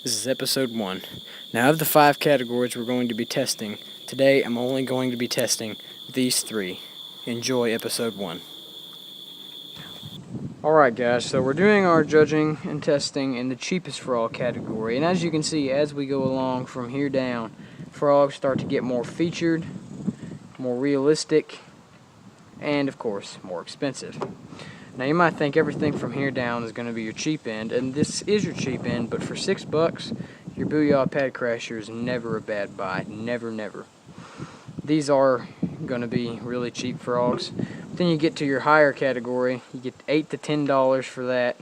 This is episode 1. Now, of the 5 categories we're going to be testing, today I'm only going to be testing these 3. Enjoy episode 1. Alright guys, so we're doing our judging and testing in the cheapest frog category, and as you can see, as we go along from here down, frogs start to get more featured, more realistic, and of course, more expensive. Now you might think everything from here down is going to be your cheap end, and this is your cheap end, but for $6, your Booyah Pad Crasher is never a bad buy. Never, never. These are going to be really cheap frogs. Then you get to your higher category, you get $8 to $10 for that.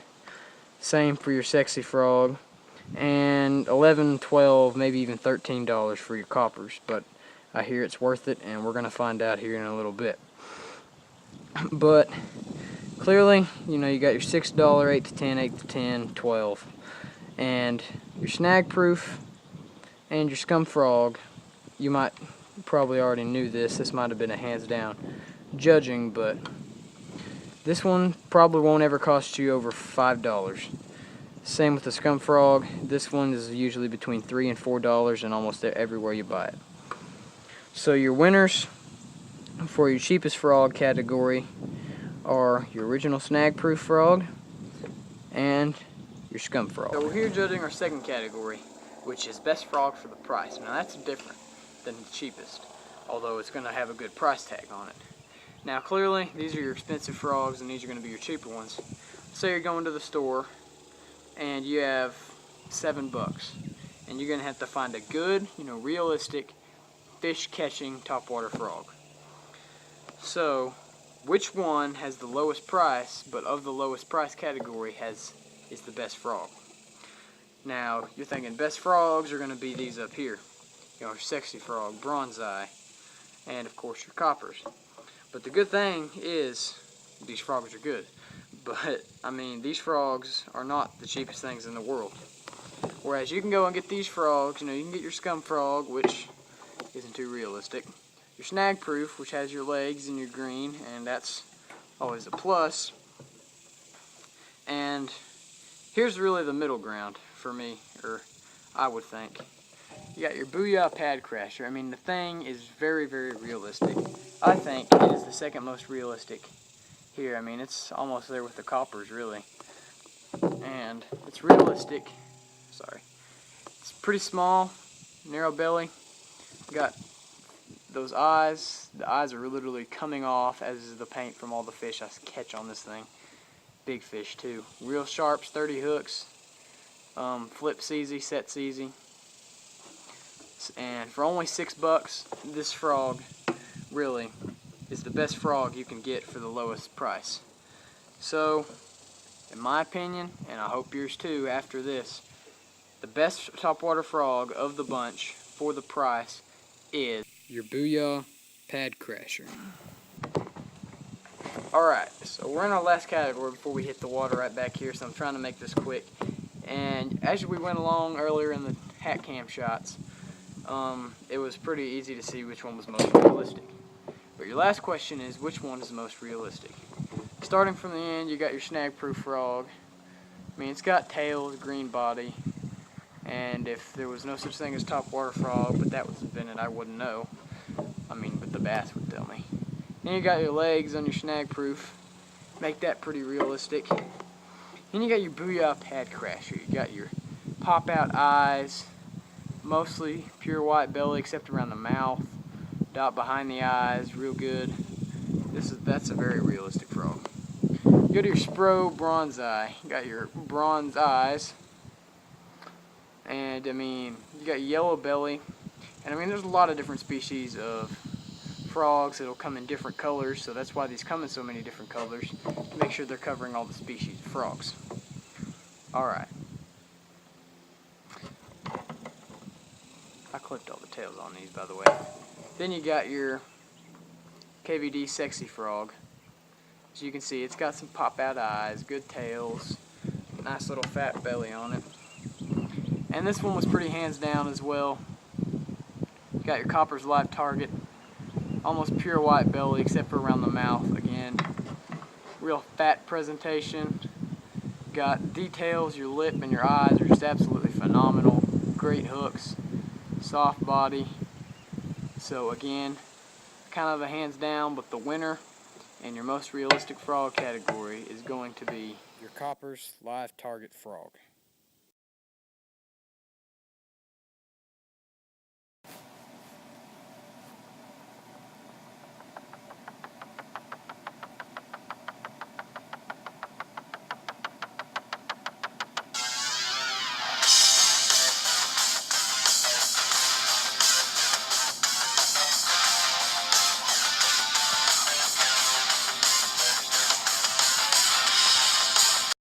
Same for your sexy frog, and $11, $12, maybe even $13 for your coppers. But I hear it's worth it, and we're going to find out here in a little bit. But clearly, you know, you got your $6, 8 to 10, 8 to 10, 12, and your snag proof and your scum frog. You might probably already knew this. This might have been a hands down judging, but this one probably won't ever cost you over $5. Same with the scum frog. This one is usually between $3 and $4 and almost everywhere you buy it. So your winners for your cheapest frog category are your original snag proof frog and your scum frog. So we're here judging our second category, which is best frog for the price. Now that's different than the cheapest, although it's going to have a good price tag on it. Now clearly these are your expensive frogs and these are going to be your cheaper ones. Say you're going to the store and you have $7 and you're going to have to find a good, realistic fish catching topwater frog. So which one has the lowest price, but of the lowest price category is the best frog? Now you're thinking best frogs are going to be these up here, your sexy frog, bronze eye, and of course your coppers. But the good thing is these frogs are good. But I mean, these frogs are not the cheapest things in the world. Whereas you can go and get these frogs, you can get your scum frog, which isn't too realistic. Your snag proof, which has your legs and your green, and that's always a plus. And here's really the middle ground for me, or I would think. You got your Booyah Pad Crasher. I mean, the thing is very, very realistic. I think it is the second most realistic here. I mean, it's almost there with the coppers, really. And it's realistic. Sorry. It's pretty small, narrow belly. Got those eyes. The eyes are literally coming off, as is the paint from all the fish I catch on this thing. Big fish, too. Real sharp, sturdy hooks. Flips easy, sets easy. And for only $6, this frog really is the best frog you can get for the lowest price. So, in my opinion, and I hope yours too after this, the best topwater frog of the bunch for the price is your Booyah Pad Crasher. Alright, so we're in our last category before we hit the water right back here, so I'm trying to make this quick. And as we went along earlier in the hat cam shots, it was pretty easy to see which one was most realistic. But your last question is, which one is the most realistic? Starting from the end, you got your snag proof frog. I mean, it's got tails, green body, and if there was no such thing as topwater frog, but that was invented, I wouldn't know. I mean, but the bass would tell me. Then you got your legs on your snag proof. Make that pretty realistic. Then you got your Booyah Pad Crasher. You got your pop out eyes, mostly pure white belly except around the mouth, dot behind the eyes, real good. That's a very realistic frog. You go to your Spro bronze eye. You got your bronze eyes, and I mean, you got yellow belly, and I mean, there's a lot of different species of frogs that'll come in different colors, so that's why these come in so many different colors, to make sure they're covering all the species of frogs. Alright. I clipped all the tails on these, by the way. Then you got your KVD Sexy Frog. As you can see, it's got some pop-out eyes, good tails, nice little fat belly on it. And this one was pretty hands down as well. You got your Copper's Live Target. Almost pure white belly except for around the mouth again. Real fat presentation. Got details, your lip and your eyes are just absolutely phenomenal. Great hooks, soft body. So again, kind of a hands down, but the winner in your most realistic frog category is going to be your Koppers Live Target Frog.